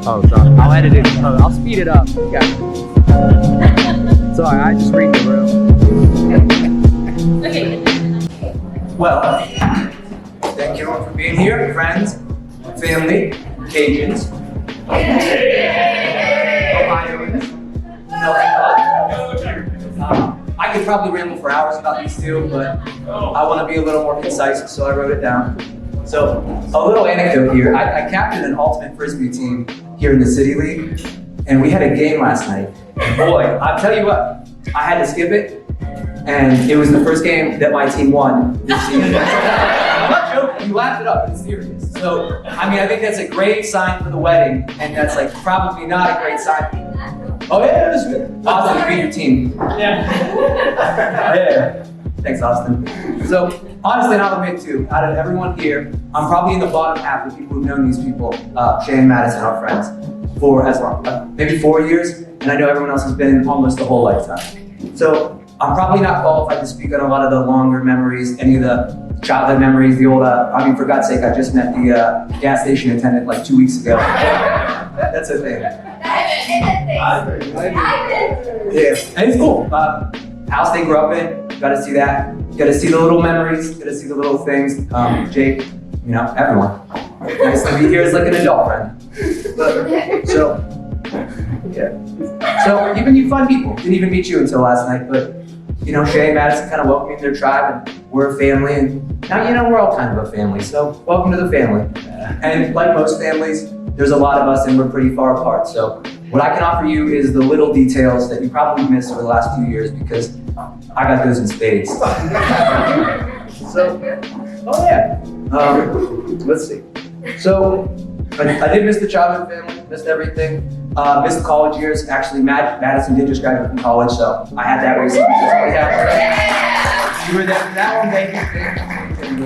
Oh, sorry. I'll edit it. I'll speed it up. Yeah. Sorry, I just read the room. Okay. Well, thank you all for being here, friends, family, Cajuns, Ohioans. I could probably ramble for hours about these two, but I want to be a little more concise, so I wrote it down. So, a little anecdote here. I captained an ultimate frisbee team here in the City League, and we had a game last night. Boy, I'll tell you what, I had to skip it, and it was the first game that my team won this season. I'm not joking, you laughed it up, it's serious. So, I mean, I think that's a great sign for the wedding, and that's like probably not a great sign. Oh yeah, that's good. Austin, you beat your team. Yeah. Yeah. Thanks, Austin. So, honestly, and I'll admit too, out of everyone here, I'm probably in the bottom half of people who've known these people, Shea and Maddison, our friends, for as long, maybe 4 years, and I know everyone else has been almost the whole lifetime. So, I'm probably not qualified to speak on a lot of the longer memories, any of the childhood memories, the old, I mean, for God's sake, I just met the gas station attendant like 2 weeks ago. That's a thing. Yeah, and it's cool. House they grew up in, got to see that. Got to see the little memories, got to see the little things. Jake, you know, everyone. Nice to be here as like an adult friend. But, so, yeah. So even you fun people, didn't even meet you until last night, but you know, Shea and Maddison kind of welcomed me to their tribe, and we're a family, and now, you know, we're all kind of a family, so welcome to the family. And like most families, there's a lot of us and we're pretty far apart, so what I can offer you is the little details that you probably missed over the last few years, because I got those in spades. So, oh yeah, let's see. So, I did miss the childhood family, missed everything. Missed the college years. Actually, Maddison did just graduate from college, so I had that race. You were there for that one, thank you. Thank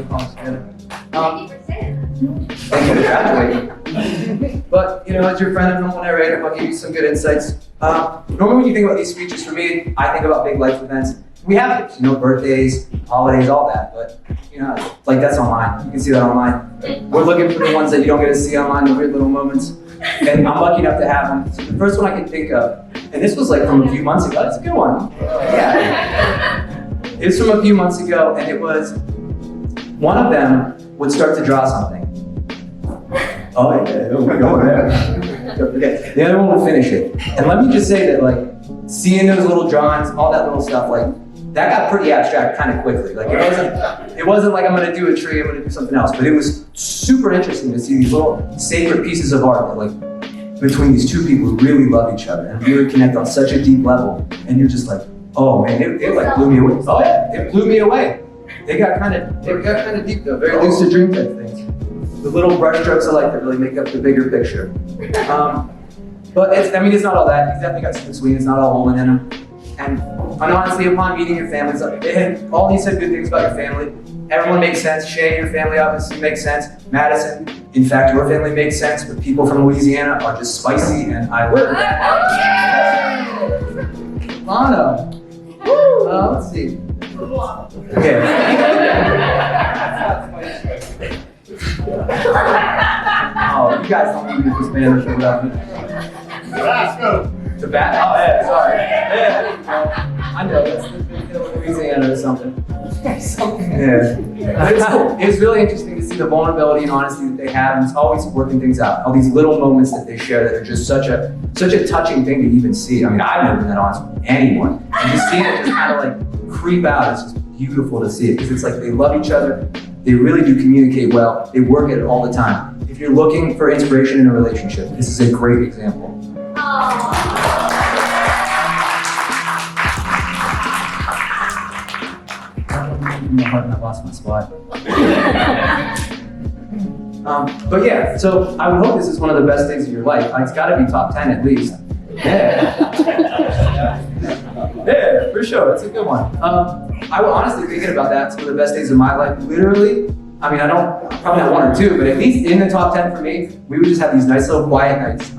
you for graduating. But, you know, as your friend and humble narrator, I'll give you some good insights. Normally when you think about these speeches, for me, I think about big life events. We have it, you know, birthdays, holidays, all that, but, you know, like that's online. You can see that online. We're looking for the ones that you don't get to see online, the weird little moments. And I'm lucky enough to have them. So the first one I can think of, and this was like from a few months ago. It's a good one. Yeah. It was from a few months ago, and it was, one of them would start to draw something. Oh yeah, don't go there. Don't forget. The other one will finish it. And let me just say that, like, seeing those little drawings, all that little stuff, like, that got pretty abstract kind of quickly. Like, it wasn't like I'm gonna do a tree, I'm gonna do something else, but it was super interesting to see these little sacred pieces of art that, like, between these two people who really love each other and really connect on such a deep level, and you're just like, oh man, it like blew me away. Oh yeah, it blew me away. They got kind of deep though, very lucid dream type things. The little brush strokes of light that really make up the bigger picture. But it's not all that. He's definitely got some sweet. It's not all Olin in him. And honestly, upon meeting your families, all these said good things about your family. Everyone makes sense. Shea, your family obviously makes sense. Maddison, in fact, your family makes sense. But people from Louisiana are just spicy, and I learned that. Lana. Let's see. Okay. Oh, you guys don't need to do this Spanish without me. Tabasco? Oh, yeah, sorry. Yeah, I know, that's Louisiana or something. Yeah. But it's cool. It's really interesting to see the vulnerability and honesty that they have, and it's always working things out. All these little moments that they share that are just such a touching thing to even see. I mean, I've never been that honest with anyone. And just seeing it just kind of like creep out, it's just beautiful to see it, because it's like they love each other. They really do communicate well. They work at it all the time. If you're looking for inspiration in a relationship, this is a great example. My heart, and I lost my spot. But yeah, so I would hope this is one of the best days of your life. It's got to be top 10 at least. Yeah. Yeah, for sure. It's a good one. I was honestly thinking about that. Some of the best days of my life. Literally, I mean, probably not one or two, but at least in the top 10 for me, we would just have these nice little quiet nights.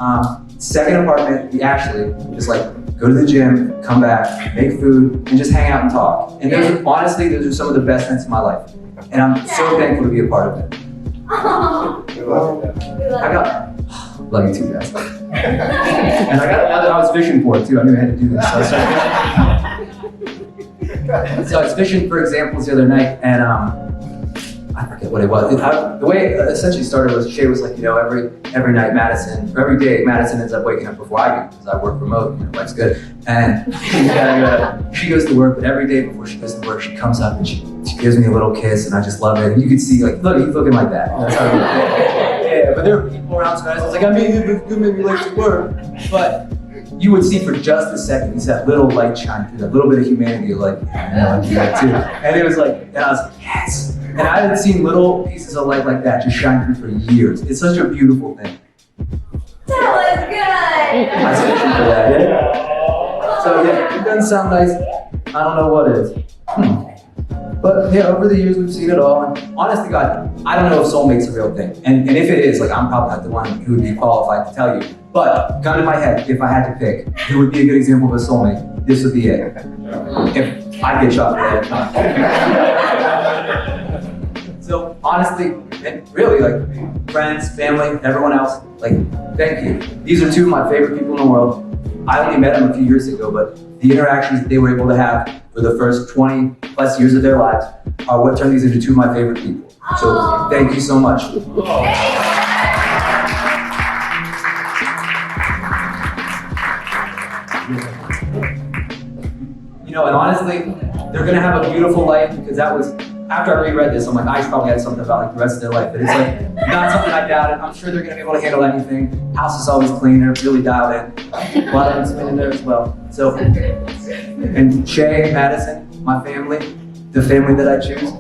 Second apartment, we actually just like go to the gym, come back, make food, and just hang out and talk. And honestly, those are some of the best nights of my life. And I'm so thankful to be a part of it. Love you too, guys. And I was fishing for it too. I knew I had to do this. So I was fishing for examples the other night, and I forget what it was. The way it essentially started was Shea was like, every night every day Maddison ends up waking up before I do because I work remote and my wife's good. And she goes to work, but every day before she goes to work, she comes up and she gives me a little kiss, and I just love it. And you can see, like, look, he's looking like that. That's how yeah, but there were people around, so I was like, I mean, you may be late to work, but you would see for just a second, he's that little light shine through, that little bit of humanity, like, I do that too. And it was like, and I was like, yes. And I had seen little pieces of light like that just shine through for years. It's such a beautiful thing. That was good. I said for that, yeah. So yeah, it doesn't sound nice. I don't know what is. But yeah, over the years we've seen it all. And honest to God, I don't know if soulmate's a real thing. And if it is, like, I'm probably not the one who would be qualified to tell you. But gun in my head, if I had to pick, who would be a good example of a soulmate, this would be it. If I get shot for that. So honestly, and really, like, friends, family, everyone else, like, thank you. These are two of my favorite people in the world. I only met them a few years ago, but the interactions that they were able to have for the first 20 plus years of their lives are what turned these into two of my favorite people. So thank you so much. And honestly, they're gonna have a beautiful life, because that was, after I reread this, I'm like, I probably had something about, like, the rest of their life, but it's like, not something I doubted. I'm sure they're gonna be able to handle anything. House is always clean, they're really dialed in. A lot of them spend in there as well. So, and Shea, Maddison, my family, the family that I choose,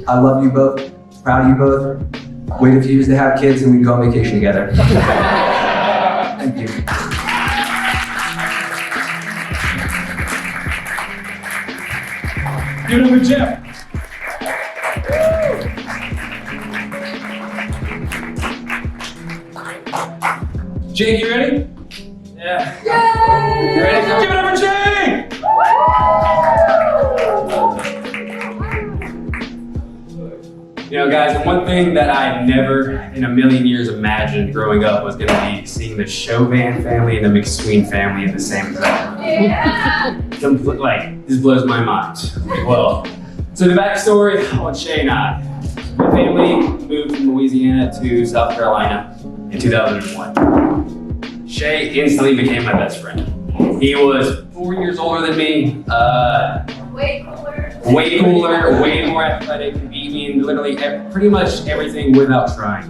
I love you both, proud of you both. Wait a few years to have kids and we can go on vacation together. Thank you. Give it up for Jeff. Jake, you ready? Yeah. Yay! You ready? Give it up for Jake! Guys, the one thing that I never in a million years imagined growing up was gonna be seeing the Chauvin family and the McSween family in the same exact room. Yeah. Like, this blows my mind. Well, so the backstory on Shea and I. My family moved from Louisiana to South Carolina in 2001. Shea instantly became my best friend. He was 4 years older than me, way cooler, way more athletic, beat me in literally pretty much everything without trying.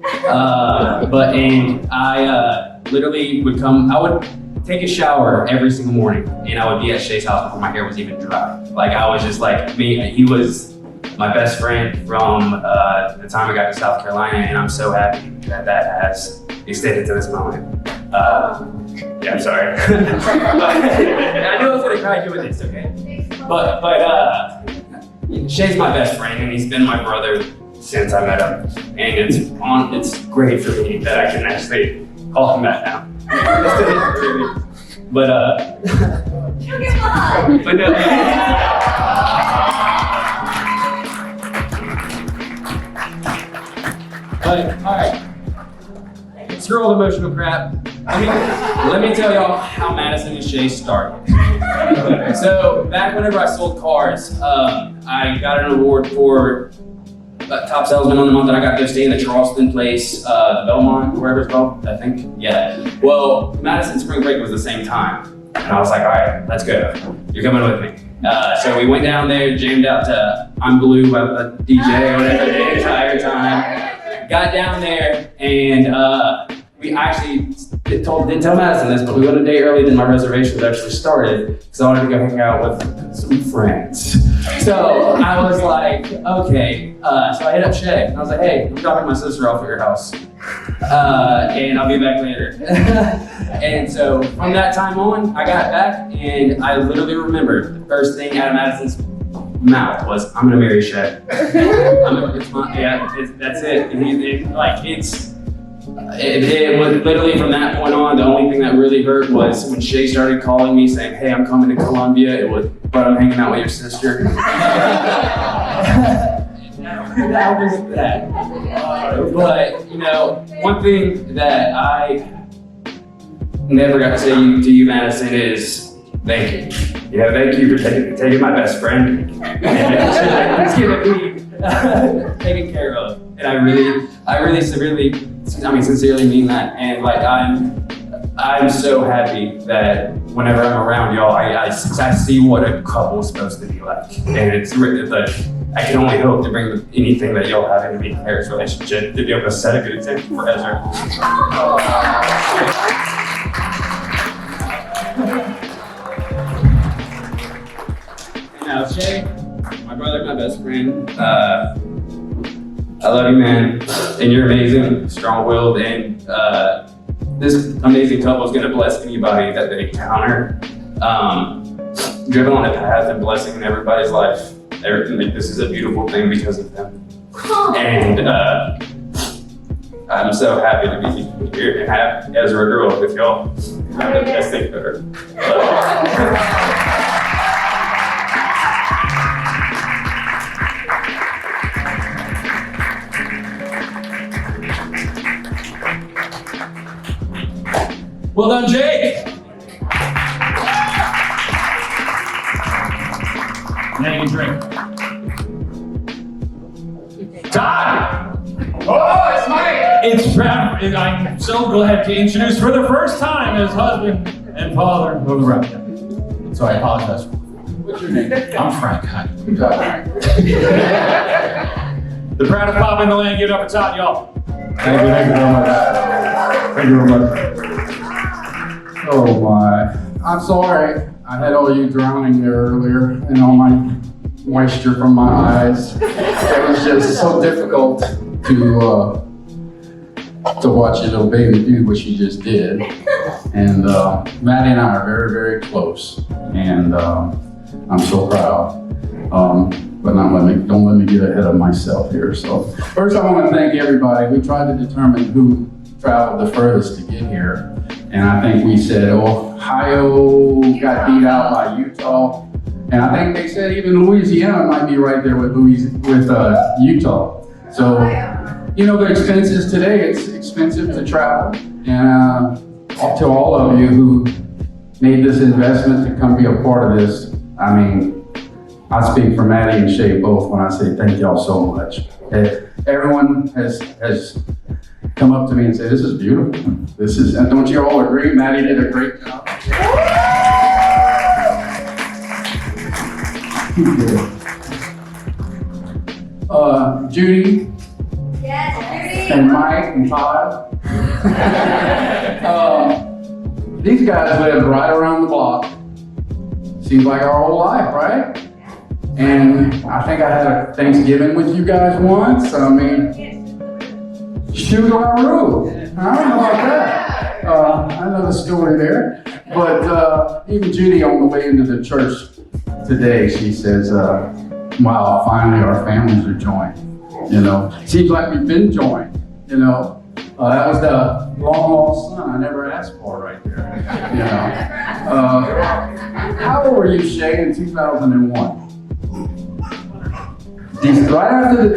And I literally would I would take a shower every single morning, and I would be at Shea's house before my hair was even dry. Like, I was just like, he was my best friend from the time I got to South Carolina, and I'm so happy that has extended to this moment. Yeah, I'm sorry. I knew I was gonna cry doing this, okay? But Shea's my best friend, and he's been my brother since I met him. And it's great for me that I can actually call him that now. But no. But all right. Screw all the emotional crap. Let me tell y'all how Maddison and Shea started. So back whenever I sold cars, I got an award for top salesman on the month, and I got to go stay in the Charleston place, the Belmont, wherever it's called, I think. Yeah. Well, Madison spring break was the same time, and I was like, all right, let's go. You're coming with me. So we went down there, jammed out to I'm Blue, a DJ or whatever the entire time. Got down there, and we actually didn't tell Madison this, but we went a day early than my reservations actually started, because I wanted to go hang out with some friends. So I was like, okay. So I hit up Shea, and I was like, hey, I'm dropping my sister off at your house, and I'll be back later. And so from that time on, I got back, and I literally remember the first thing out of Madison's mouth was, I'm gonna marry Shea. That's it. It was literally from that point on, the only thing that really hurt was when Shea started calling me saying, hey, I'm coming to Columbia. It was, but I'm hanging out with your sister. That was that. But, you know, one thing that I never got to say to you, Maddison, is thank you. You know, thank you for taking my best friend and it's gonna be taken care of. And I sincerely mean that. And like, I'm so happy that whenever I'm around y'all, I see what a couple's supposed to be like. And it's like, I can only hope to bring anything that y'all have into me Harris relationship to be able to set a good example for Ezra. Now, Shea, my brother, my best friend, I love you, man, and you're amazing, strong-willed, and this amazing couple is going to bless anybody that they encounter. Driven on a path and blessing in everybody's life. This is a beautiful thing because of them. And I'm so happy to be here and have Ezra a girl with y'all. Have the best thing for her. Well done, Jake. Now you can drink. Todd! Oh, it's Mike! It's Brad. I'm so glad to introduce for the first time as husband and father of the rep. So I apologize. What's your name? I'm Frank. Hi. Frank. The proud of Papa in the land. Give it up for Todd, y'all. Thank you very much. Thank you very much. Oh my. I'm sorry. I had all you drowning there earlier and all my moisture from my eyes. It was just so difficult to watch your little baby do what she just did. And Maddie and I are very, very close. And I'm so proud. But don't let me get ahead of myself here. So first I want to thank everybody. We tried to determine who traveled the furthest to get here. And I think we said Ohio got beat out by Utah. And I think they said even Louisiana might be right there with Utah. So, you know, the expenses today, it's expensive to travel. And to all of you who made this investment to come be a part of this, I mean, I speak for Maddie and Shea both when I say thank y'all so much. Everyone has come up to me and say, this is beautiful. And don't you all agree? Maddie did a great job. Judy. Yes, Judy. And Mike and Todd. These guys live right around the block. Seems like our whole life, right? And I think I had a Thanksgiving with you guys once. I mean, shoot our roof. I don't know about that. I know the story there. But even Judy on the way into the church today, she says, wow, finally our families are joined. You know, seems like we've been joined, you know. That was the long lost son I never asked for right there, you know. How old were you, Shea, in 2001? Right after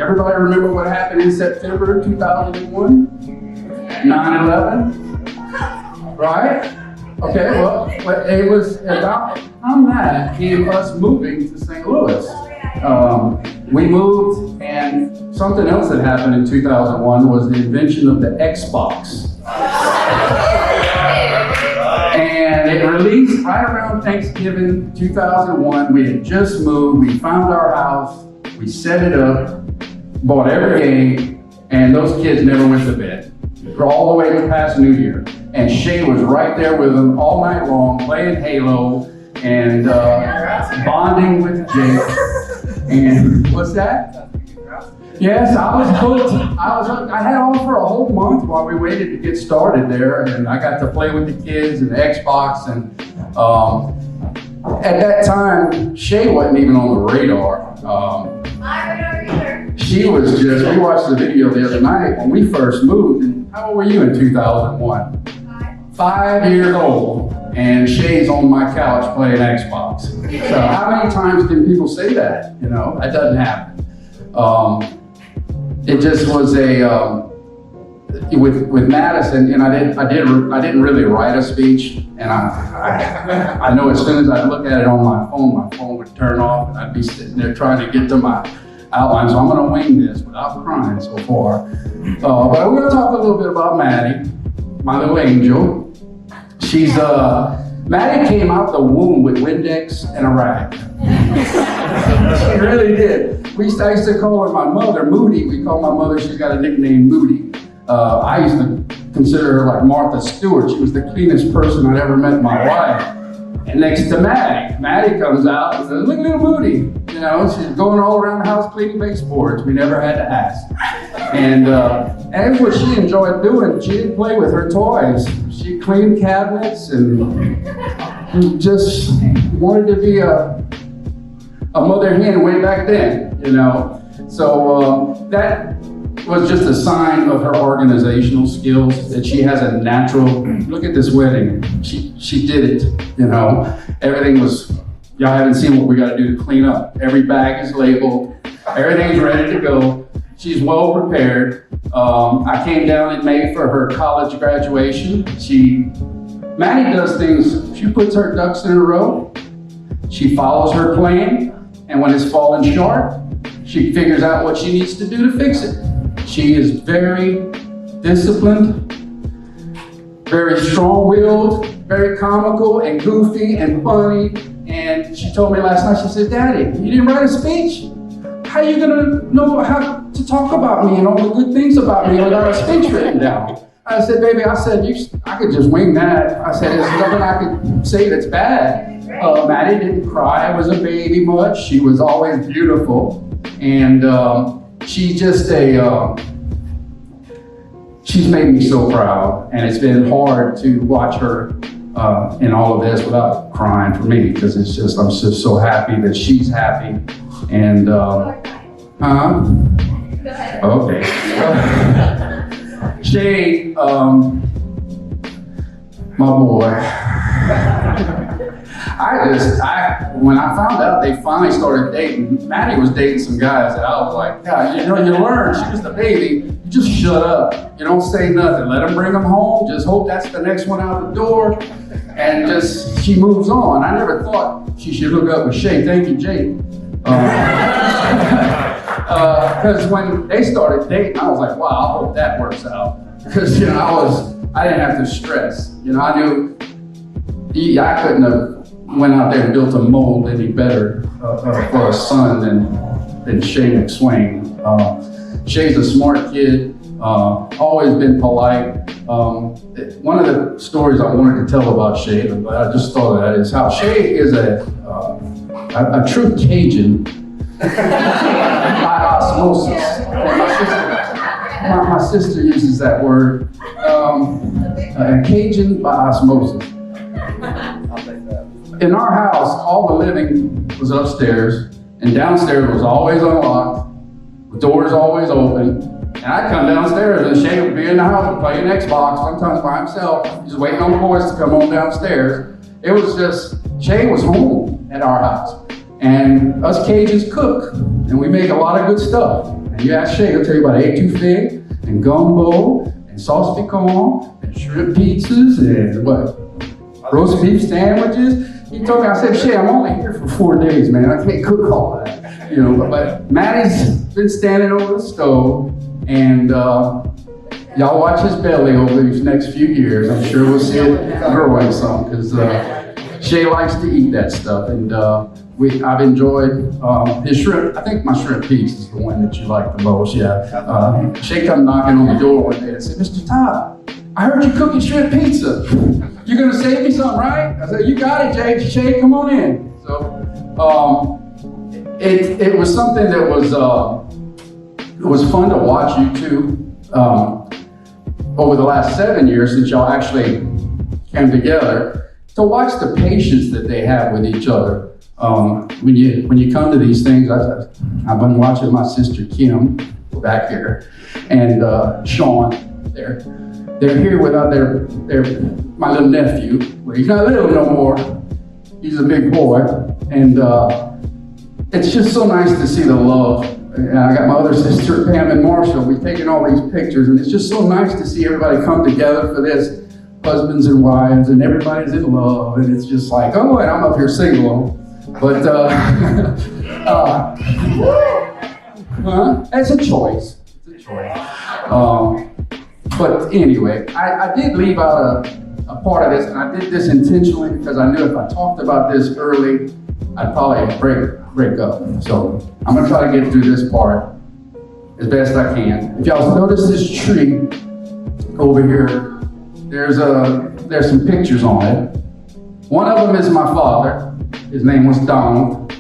everybody remember what happened in September 2001? 9/11? Right? Okay, well, it was about on that came us moving to St. Louis. We moved, and something else that happened in 2001 was the invention of the Xbox. And it released right around Thanksgiving 2001. We had just moved, we found our house, we set it up, bought every game, and those kids never went to bed. All the way past New Year. And Shea was right there with them all night long, playing Halo and bonding with Jake. And what's that? Yes, I was hooked. I had on for a whole month while we waited to get started there, and I got to play with the kids and the Xbox. And at that time, Shea wasn't even on the radar. My radar either. She was just. We watched the video the other night when we first moved. And how old were you in 2001? 5 years old, and Shea's on my couch playing Xbox. So how many times can people say that? You know, that doesn't happen. it just was with Maddison, and I didn't really write a speech, and I know as soon as I look at it on my phone would turn off, and I'd be sitting there trying to get to my outline. So I'm going to wing this without crying so far. But we're going to talk a little bit about Maddie, my little angel. She's Maddie came out the womb with Windex and a rag. She really did. I used to call her my mother, Moody. We call my mother, she's got a nickname, Moody. I used to consider her like Martha Stewart. She was the cleanest person I'd ever met in my life. And next to Maddie. Maddie comes out and says, look at little Moody. You know, she's going all around the house cleaning baseboards. We never had to ask. And that's what she enjoyed doing. She didn't play with her toys. She cleaned cabinets and just wanted to be a mother hen way back then, you know. So that was just a sign of her organizational skills, that she has a natural, look at this wedding, she did it, you know. Everything was, y'all haven't seen what we gotta do to clean up. Every bag is labeled, everything's ready to go. She's well prepared. I came down in May for her college graduation. Maddie does things, she puts her ducks in a row, she follows her plan, and when it's falling short, she figures out what she needs to do to fix it. She is very disciplined, very strong-willed, very comical and goofy and funny. And she told me last night, she said, Daddy, you didn't write a speech? How are you gonna know how to talk about me and all the good things about me without a speech written down? I said, baby, I could just wing that. I said, there's nothing I could say that's bad. Maddie didn't cry, was a baby much. She was always beautiful. And she's just she's made me so proud, and it's been hard to watch her in all of this without crying for me, because it's just, I'm just so happy that she's happy. And, okay. Shea, my boy. When I found out they finally started dating, Maddie was dating some guys that I was like, God, you know, you learn, she was the baby, you just shut up. You don't say nothing, let them bring them home, just hope that's the next one out the door, and just, she moves on. I never thought she should hook up with Shea. Thank you, Jake. Because when they started dating, I was like, wow, I hope that works out. Because, you know, I didn't have to stress. You know, I knew I couldn't have went out there and built a mold any better for a son than Shea McSwain. Shea's a smart kid, always been polite. One of the stories I wanted to tell about Shea, but I just thought of that, is how Shea is a true Cajun by osmosis. My sister uses that word, a Cajun by osmosis. In our house, all the living was upstairs, and downstairs was always unlocked, the doors always open, and I'd come downstairs and Shea would be in the house playing Xbox, sometimes by himself, just waiting on the boys to come on downstairs. It was just, Shea was home at our house, and us Cajuns cook, and we make a lot of good stuff. And you ask Shea, he'll tell you about étouffée, and gumbo, and sauce piquant, and shrimp pizzas, and roast beef sandwiches. He told me, I said, Shea, I'm only here for 4 days, man. I can't cook all that. You know, but Maddie's been standing over the stove, and y'all watch his belly over these next few years. I'm sure we'll see it growing some, because Shea likes to eat that stuff. And I've enjoyed his shrimp. I think my shrimp piece is the one that you like the most, yeah. Shea come knocking on the door one day and said, Mr. Todd, I heard you cooking shrimp pizza. You're gonna save me some, right? I said, you got it, Jay. Shea, come on in. So it was something that was fun to watch you two over the last 7 years since y'all actually came together, to watch the patience that they have with each other. When you come to these things, I've been watching my sister Kim back here, and Sean there. They're here without my little nephew. Well, he's not little no more. He's a big boy. And it's just so nice to see the love And I got my other sister, Pam and Marshall. We've taken all these pictures, and it's just so nice to see everybody come together for this. Husbands and wives, and everybody's in love, and it's just like, oh, and I'm up here single. But, it's a choice. It's a choice. But anyway, I did leave out a part of this, and I did this intentionally because I knew if I talked about this early, I'd probably break up. So I'm gonna try to get through this part as best I can. If y'all notice this tree over here, there's some pictures on it. One of them is my father. His name was Donald.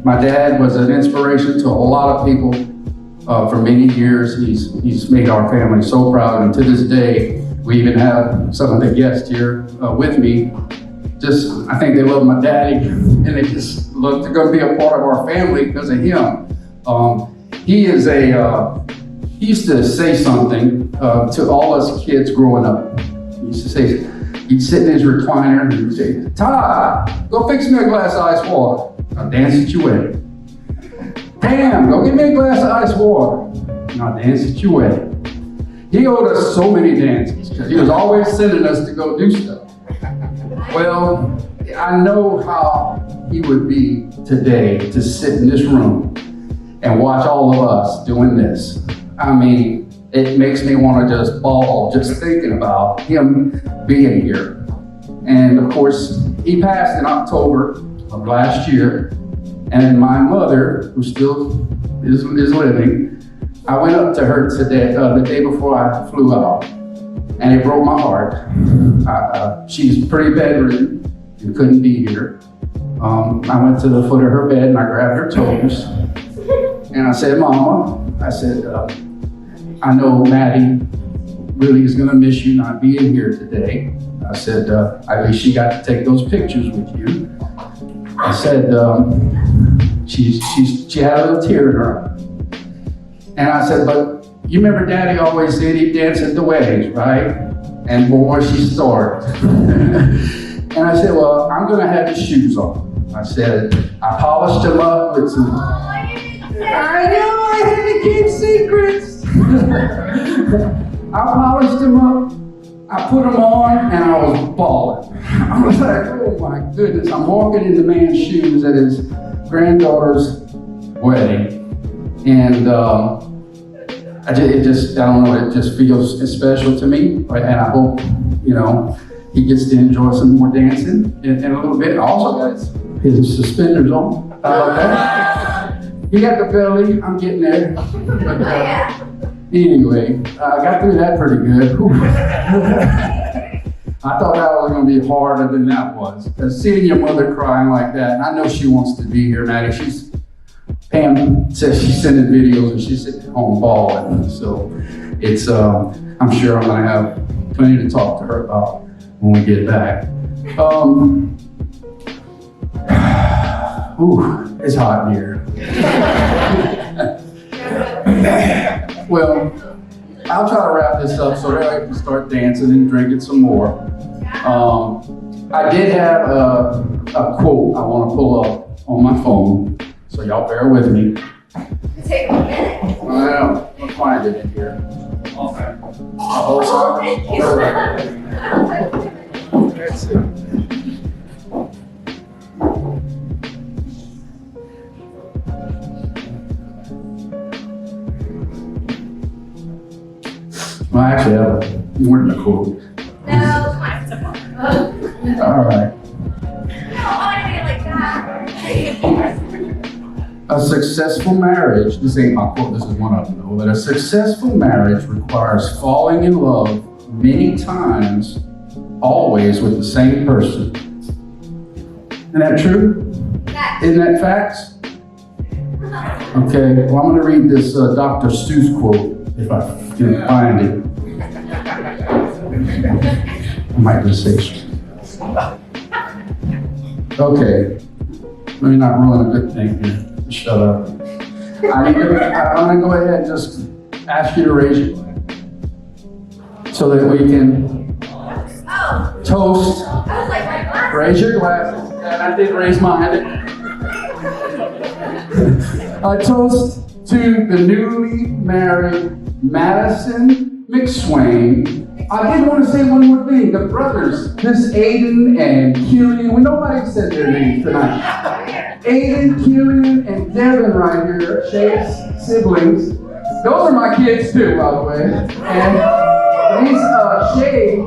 My dad was an inspiration to a lot of people for many years. He's made our family so proud, and to this day, we even have some of the guests here with me. I think they love my daddy, and they just look to go be a part of our family because of him. He used to say something to all us kids growing up. He used to say, he'd sit in his recliner and he'd say, Todd, go fix me a glass of ice water. I'll dance at your wedding. Pam, go get me a glass of ice water. And I'll dance at your wedding. He owed us so many dances because he was always sending us to go do stuff. Well, I know how he would be today to sit in this room and watch all of us doing this. I mean, it makes me want to just bawl just thinking about him being here. And of course, he passed in October of last year. And my mother, who still is living, I went up to her today, the day before I flew out. And it broke my heart. She's pretty bedridden and couldn't be here. I went to the foot of her bed and I grabbed her toes. And I said, Mama, I said, I know Maddie really is gonna miss you not being here today. I said, at least she got to take those pictures with you. I said, she had a little tear in her eye. And I said, but you remember Daddy always said he'd dance at the weddings, right? And boy, she started. And I said, well, I'm gonna have his shoes on. I said, I polished him up with some, I know I had to keep secrets. I polished him up, I put him on, and I was bawling. I was like, oh my goodness, I'm walking in the man's shoes at his granddaughter's wedding. And I don't know, it just feels special to me. And I hope, he gets to enjoy some more dancing in a little bit. Also got his suspenders on. How about that? He got the belly, I'm getting there. But, anyway, I got through that pretty good. I thought that was going to be harder than that was. Because seeing your mother crying like that, and I know she wants to be here, Maddie. Pam says she's sending videos and she's sitting at home bawling. So it's, I'm sure I'm going to have plenty to talk to her about when we get back. It's hot in here. Well, I'll try to wrap this up so that I can start dancing and drinking some more. I did have a quote I want to pull up on my phone, so y'all bear with me. Take a minute. I know, I'll find it in here. Okay. Oh, Thank you. Let's see. Well, actually, I have more than a quote. No, come on. All right. No, I want to be like that. A successful marriage, this ain't my quote, this is one of them though, but a successful marriage requires falling in love many times, always with the same person. Isn't that true? Yes. Isn't that facts? Okay, well, I'm going to read this Dr. Seuss quote, if I can find it. I might just say okay, let me not ruin a good thing here. Shut up. I'm going to go ahead and just ask you to raise your glass so that we can toast. I was like, my glasses. Raise your glasses. And I did raise mine. A toast to the newly married Maddison McSwain. I did want to say one more thing. The brothers, this Aiden and Killian, nobody said their names tonight. Aiden, Killian, and Devin right here, Shea's siblings. Those are my kids too, by the way. And these Shea,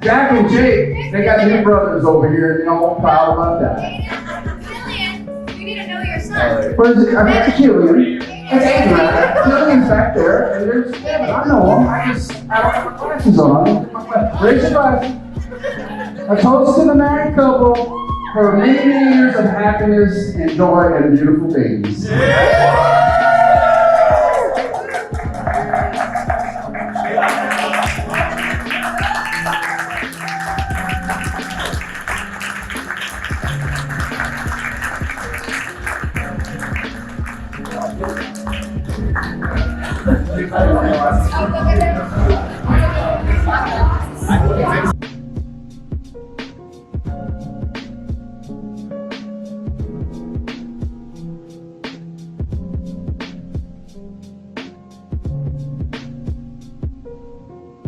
Jack and Jake, they got new brothers over here, and I'm all proud about that. Killian, you need to know your son. Where is it? I got Killian. It's Aiden, right? Killian's back there, and there's Devin. I know him. I don't have my glasses on. Raise your glass. A toast to the married couple for many, many years of happiness and joy and beautiful babies. Oh, look at